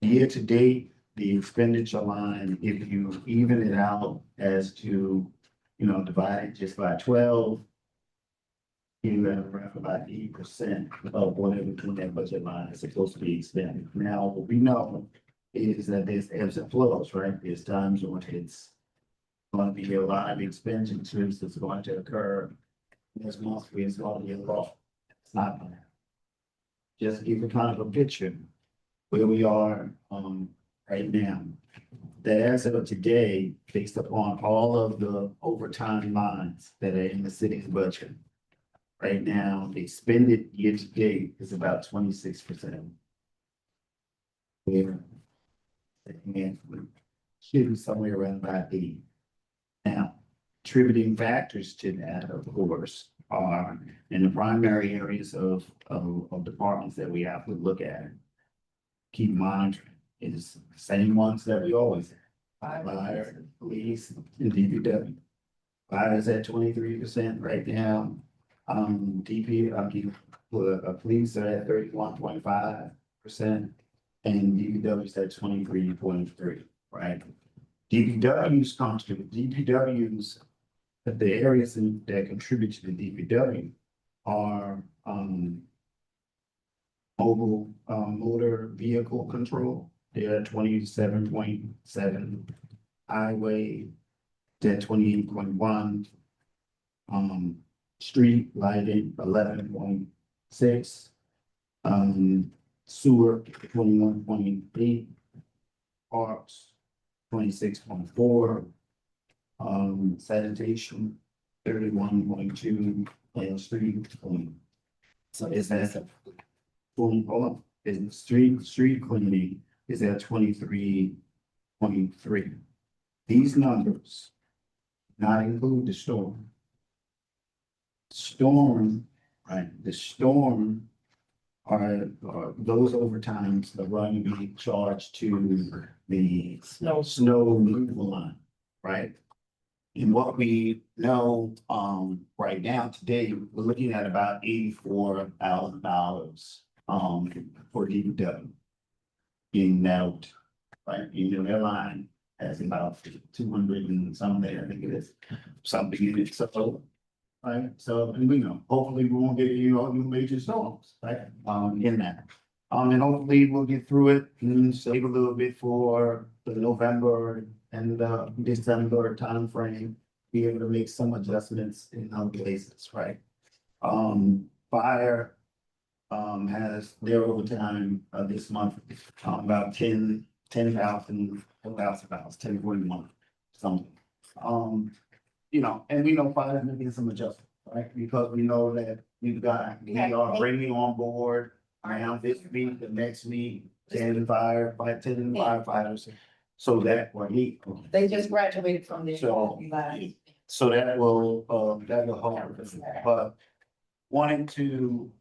Year to date, the expenditure line, if you even it out as to, divide it just by 12. You have around about 80% of whatever in that budget line is supposed to be expended. Now, what we know is that there's ebbs and flows, right? There's times when it's going to be a lot of expenditures that's going to occur. This month, it's going to be a lot. It's not gonna happen. Just to give you kind of a picture where we are, right now. That as of today, based upon all of the overtime lines that are in the city's budget. Right now, the expended year to date is about 26%. Where, and should be somewhere around about 80. Now, contributing factors to that, of course, are in the primary areas of departments that we have to look at. Keep monitoring, is the same ones that we always have. Fire, police, and DPW. Fire is at 23% right now. Police are at 31.5%. And DPW is at 23.3, right? DPW's contribute, DPW's, the areas that contribute to the DPW are, mobile, motor vehicle control, they're at 27.7. Highway, they're 28.1. Street lighting, 11.6. Sewer, 21.8. Parks, 26.4. Sanitation, 31.2. And street cleaning. So it's at 20, hold on, is street cleaning is at 23.3. These numbers not include the storm. Storm, right, the storm are those overtimes are going to be charged to the snow removal line, right? And what we know, right now today, we're looking at about $84,000, for DPW. Being out, right, their line has about 200 and something, I think it is, something in it, so. Right, so, and we know, hopefully we won't get any new major storms, right, in that. And hopefully we'll get through it and save a little bit for the November and December timeframe. Be able to make some adjustments in other places, right? Fire, has their overtime, this month, about 10,000 pounds, 10.1, something. And we know fire is making some adjustments, right? Because we know that we are bringing on board around this week, the next week, 10 firefighters. So that will need. They just graduated from their. So that will help, but wanting to,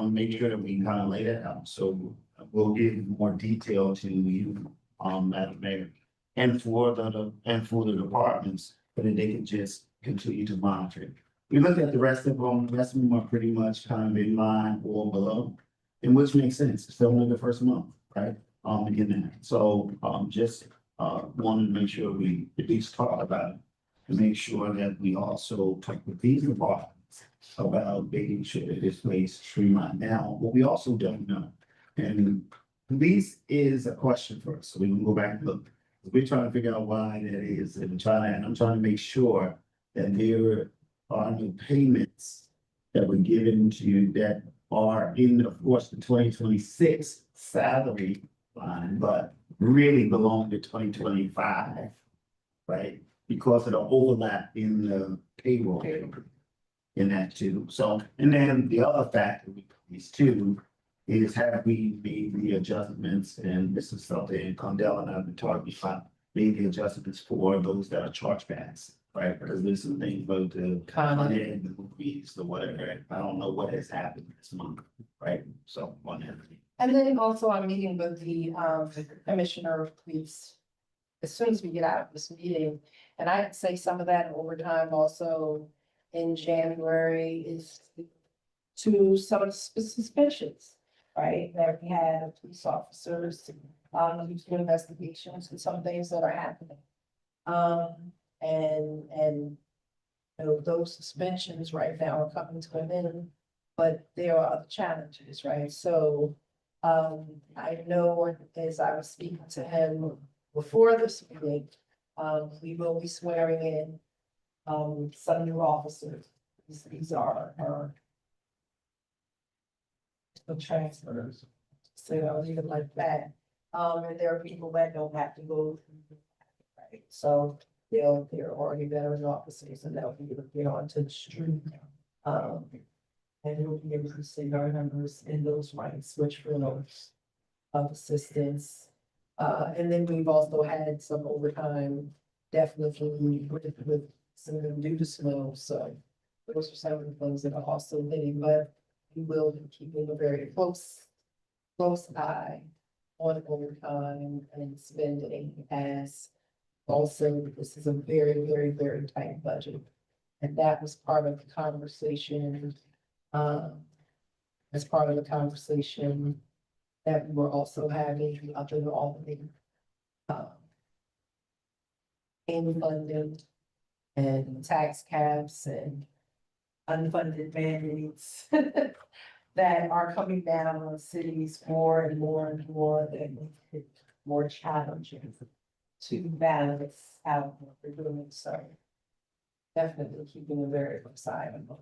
make sure that we kind of lay that out, so we'll give more detail to you, Madam Mayor. And for the departments, but they can just continue to monitor it. We look at the rest of them are pretty much kind of in line or below, and which makes sense, it's only the first month, right? In that, so, just, wanted to make sure we at least talk about it. To make sure that we also talk with these departments about making sure that this place streamlined. Now, what we also don't know, and police is a question for us, so we can go back and look. We're trying to figure out why that is, and I'm trying to make sure that there are no payments that were given to you that are in, of course, the 2026 salary line, but really belong to 2025, right? Because of the overlap in the payroll in that too. So, and then the other factor with these two is have we made the adjustments, and this is something Condell and I have been talking about, made the adjustments for those that are chargebacks, right? Because there's some things about the content, the movies, the whatever, I don't know what has happened this month, right? So, one entity. And then also I'm meeting with the commissioner of police as soon as we get out of this meeting. And I'd say some of that overtime also in January is to some of the suspensions, right? That we have police officers, who's doing investigations and some things that are happening. And you know, those suspensions right now are coming to an end, but there are other challenges, right? So I know as I was speaking to him before this meeting, We will be swearing in, some new officers. These are the transfers. So I'll leave it like that. And there are people that don't have to go through. Right, so they're already veteran officers and they'll be able to get onto the street. And we'll be able to see our numbers in those ranks, which for those of assistance. And then we've also had some overtime, definitely with some of them due to snow, so those are some of the things that are also hitting, but we will be keeping a very close eye on overtime and spending, as also this is a very, very, very tight budget. And that was part of the conversation, as part of the conversation that we were also having up in Albany. In funding and tax caps and unfunded mandates that are coming down on cities more and more and more, and make it more challenging to balance out what they're doing. So definitely keeping a very close eye on this.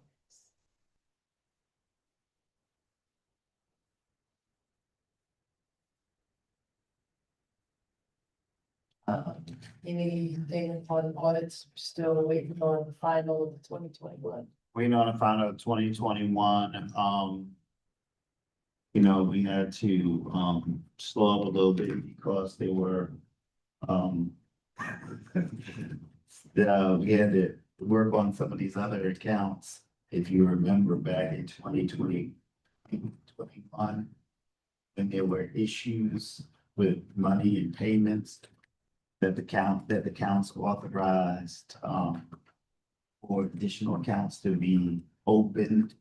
Anything on audits, still waiting on the final of the 2021. Waiting on a final 2021, you know, we had to, slow up a little bit because they were, we had to work on some of these other accounts. If you remember back in 2020, 21, when there were issues with money and payments that the council authorized, for additional accounts to be opened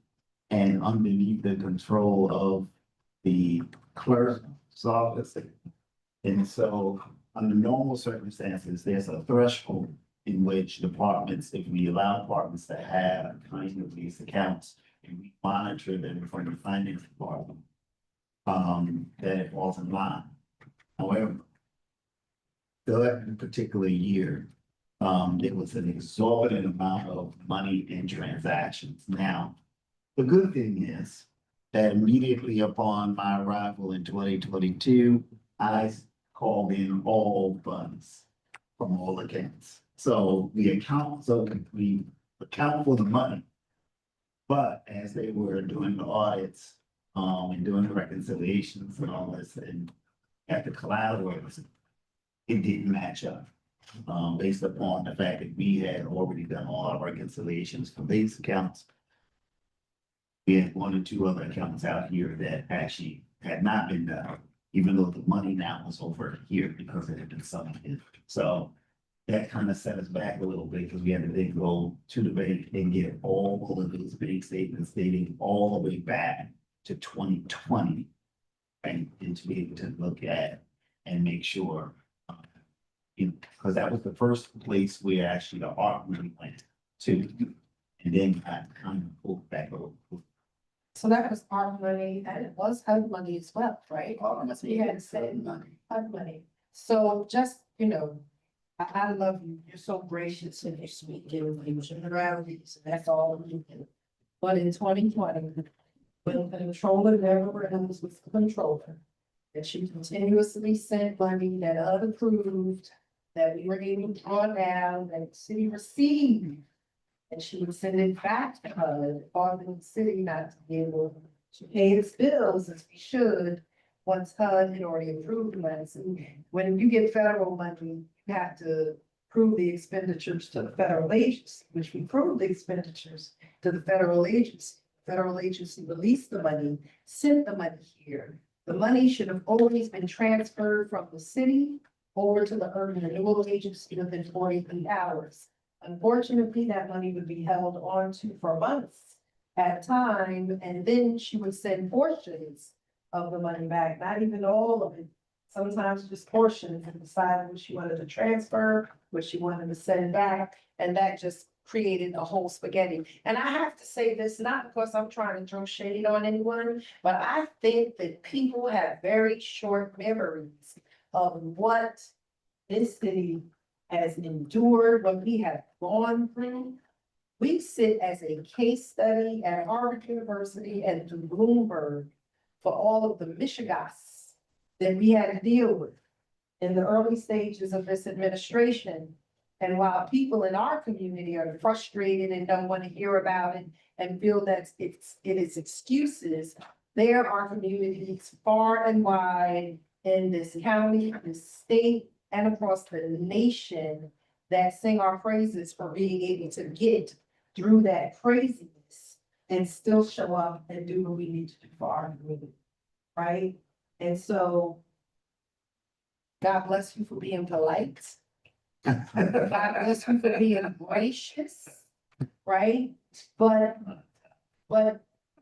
and underneath the control of the clerk's office. And so under normal circumstances, there's a threshold in which departments, if we allow departments to have kind of these accounts, and we monitor them from the finance department, that it falls in line. However, that particular year, there was an exorbitant amount of money and transactions. Now, the good thing is that immediately upon my arrival in 2022, I called in all funds from all accounts. So we account for the money. But as they were doing the audits, and doing the reconciliations and all this, and at the collateral, it didn't match up. Based upon the fact that we had already done all our reconciliations for base accounts. We had one or two other accounts out here that actually had not been done, even though the money now was over here because it had been submitted. So that kind of set us back a little bit because we had to then go to the bank and get all of those bank statements dating all the way back to 2020. And to be able to look at and make sure, because that was the first place where actually the art money went to. And then I kind of pulled back over. So that was our money, and it was HUD money as well, right? Because we had said HUD money. So just, I love you. You're so gracious and you speak in generalities, and that's all you can. But in 2020, when the controller never was the controller, and she continuously sent money that unapproved, that we were able to draw down, that the city received. And she would send it back to HUD, causing the city not to be able to pay its bills as we should. Once HUD had already approved the money. So when you get federal money, you have to prove the expenditures to the federal agency, which we proved the expenditures to the federal agency. Federal agency released the money, sent the money here. The money should have always been transferred from the city over to the urban renewal agency within 48 hours. Unfortunately, that money would be held on to for months at a time, and then she would send portions of the money back, not even all of it. Sometimes just portions, and decide what she wanted to transfer, what she wanted to send back, and that just created a whole spaghetti. And I have to say this, not because I'm trying to throw shade on anyone, but I think that people have very short memories of what this city has endured, what we have gone through. We sit as a case study at Harvard University and through Bloomberg for all of the mishigas that we had to deal with in the early stages of this administration. And while people in our community are frustrated and don't want to hear about it and feel that it is excuses, there are communities far and wide in this county, this state, and across the nation that sing our praises for being able to get through that craziness and still show up and do what we need to do for our community, right? And so God bless you for being polite. God bless you for being gracious, right? But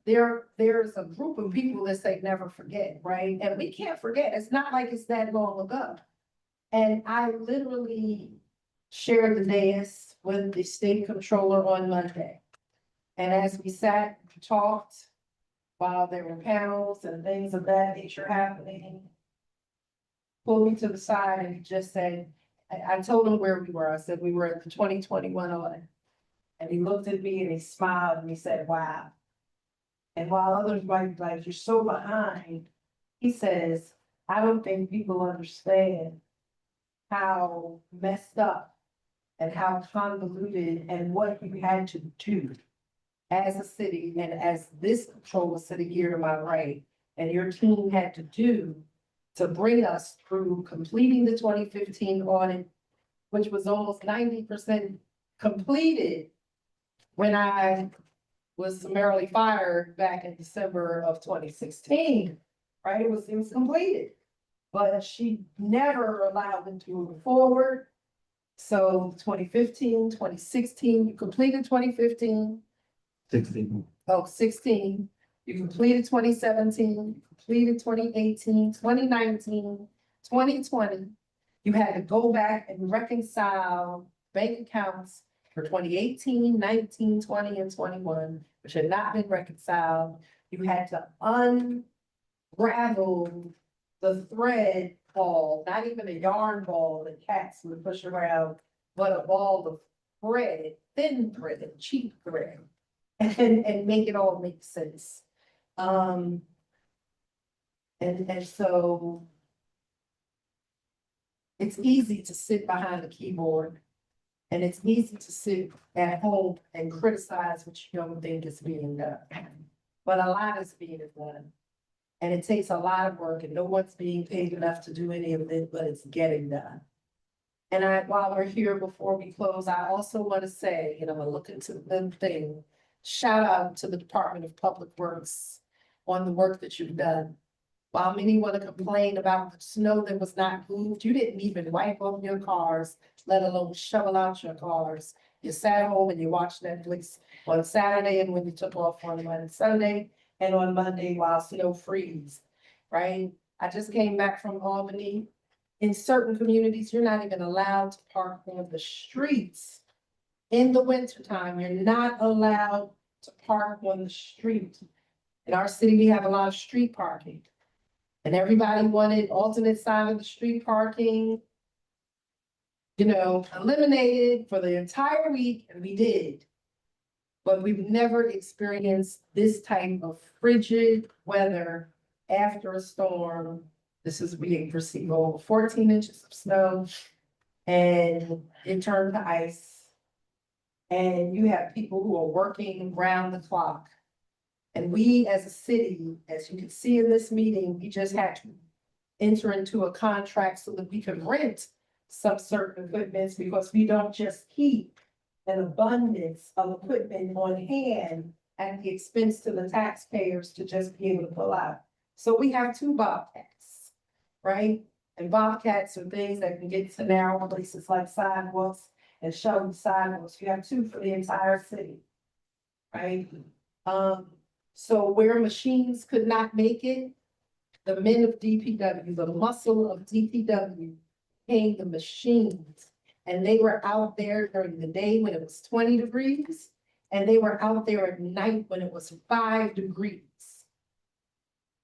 there's a group of people that say never forget, right? And we can't forget. It's not like it's that long ago. And I literally shared the dais with the state controller on Monday. And as we sat and talked, while there were panels and things of that nature happening, pulled me to the side and just said, I told him where we were. I said we were at the 2021 audit. And he looked at me and he smiled and he said, wow. And while others might be like, you're so behind, he says, I don't think people understand how messed up and how convoluted and what you had to do as a city and as this controller sitting here to my right, and your team had to do to bring us through completing the 2015 audit, which was almost 90% completed when I was summarily fired back in December of 2016, right? It was completed, but she never allowed them to move forward. So 2015, 2016, you completed 2015. 16. Oh, 16, you completed 2017, you completed 2018, 2019, 2020. You had to go back and reconcile bank accounts for 2018, 19, 20, and 21, which had not been reconciled. You had to unravel the thread ball, not even a yarn ball that cats would push around, but a ball of thread, thin thread, cheap thread, and make it all make sense. And so it's easy to sit behind a keyboard and it's easy to sit at home and criticize what you don't think is being done. But a lot is being done. And it takes a lot of work and no one's being paid enough to do any of it, but it's getting done. And while we're here before we close, I also want to say, I'm gonna look into the thing. Shout out to the Department of Public Works on the work that you've done. While many want to complain about the snow that was not moved, you didn't even wipe off your cars, let alone shovel out your cars. You sat home and you watched Netflix on Saturday and when you took off on Sunday and on Monday while snow freeze, right? I just came back from Albany. In certain communities, you're not even allowed to park on the streets. In the wintertime, you're not allowed to park on the street. In our city, we have a lot of street parking. And everybody wanted alternate side of the street parking, eliminated for the entire week, and we did. But we've never experienced this type of frigid weather after a storm. This is being perceived over 14 inches of snow, and it turned to ice. And you have people who are working round the clock. And we as a city, as you can see in this meeting, we just had to enter into a contract so that we could rent some certain equipment because we don't just keep an abundance of equipment on hand at the expense to the taxpayers to just be able to pull out. So we have 2 Bobcats, right? And Bobcats are things that can get to narrow places like sidewalks and shovel sidewalks. You have 2 for the entire city, right? So where machines could not make it, the men of DPW, the muscle of DPW, came the machines. And they were out there during the day when it was 20 degrees, and they were out there at night when it was 5 degrees.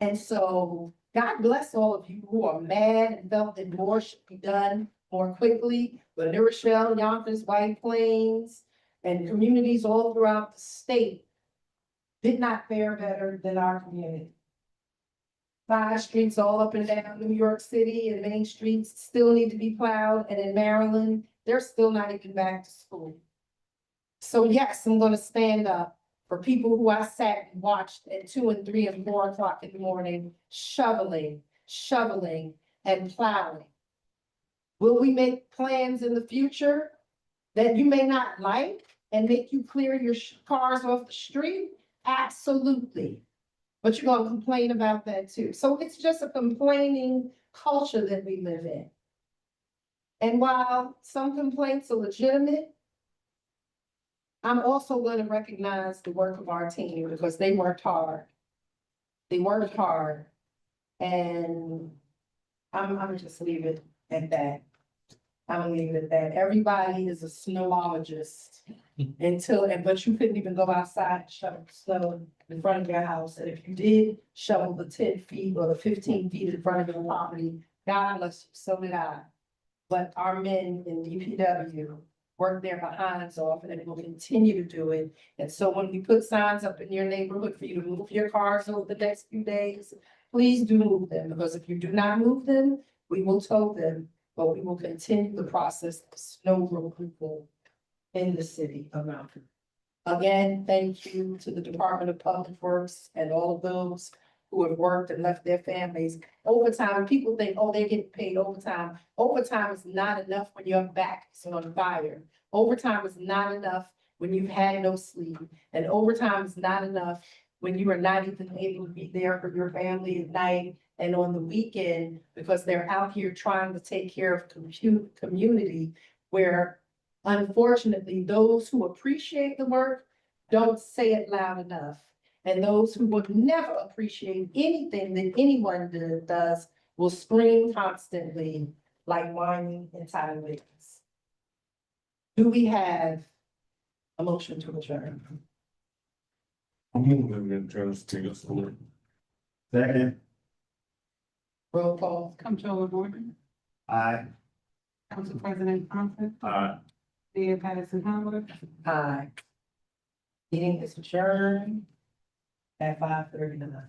And so God bless all of you who are mad and felt that more should be done more quickly, but New Rochelle, Yonkers, White Plains, and communities all throughout the state did not fare better than our community. Side streets all up and down New York City and main streets still need to be plowed, and in Maryland, they're still not even back to school. So yes, I'm gonna stand up for people who I sat and watched at 2 and 3 and 4 o'clock in the morning, shoveling and plowing. Will we make plans in the future that you may not like and make you clear your cars off the street? Absolutely. But you're gonna complain about that too. So it's just a complaining culture that we live in. And while some complaints are legitimate, I'm also gonna recognize the work of our team because they worked hard. They worked hard. And I'm gonna just leave it at that. I'm gonna leave it at that. Everybody is a snowologist but you couldn't even go outside and shovel snow in front of your house. And if you did shovel the 10 feet or the 15 feet in front of your property, God bless you, so did I. But our men in DPW work their behinds off and will continue to do it. And so when we put signs up in your neighborhood for you to move your cars over the next few days, please do move them, because if you do not move them, we will tow them, but we will continue the process of snow removal in the city of Mountain. Again, thank you to the Department of Public Works and all of those who have worked and left their families. Overtime, people think, oh, they're getting paid overtime. Overtime is not enough when your back is on fire. Overtime is not enough when you've had no sleep. And overtime is not enough when you are not even able to be there for your family at night and on the weekend, because they're out here trying to take care of community where unfortunately, those who appreciate the work don't say it loud enough. And those who would never appreciate anything that anyone does will scream constantly like whining and tirades. Do we have a motion to adjourn? I'm moving in terms to your story. Second, Roll call. Comptroller Gordon, aye. Council President Thompson, Aye. Mayor Patterson Howard. Aye. Meeting is adjourned at 5:39.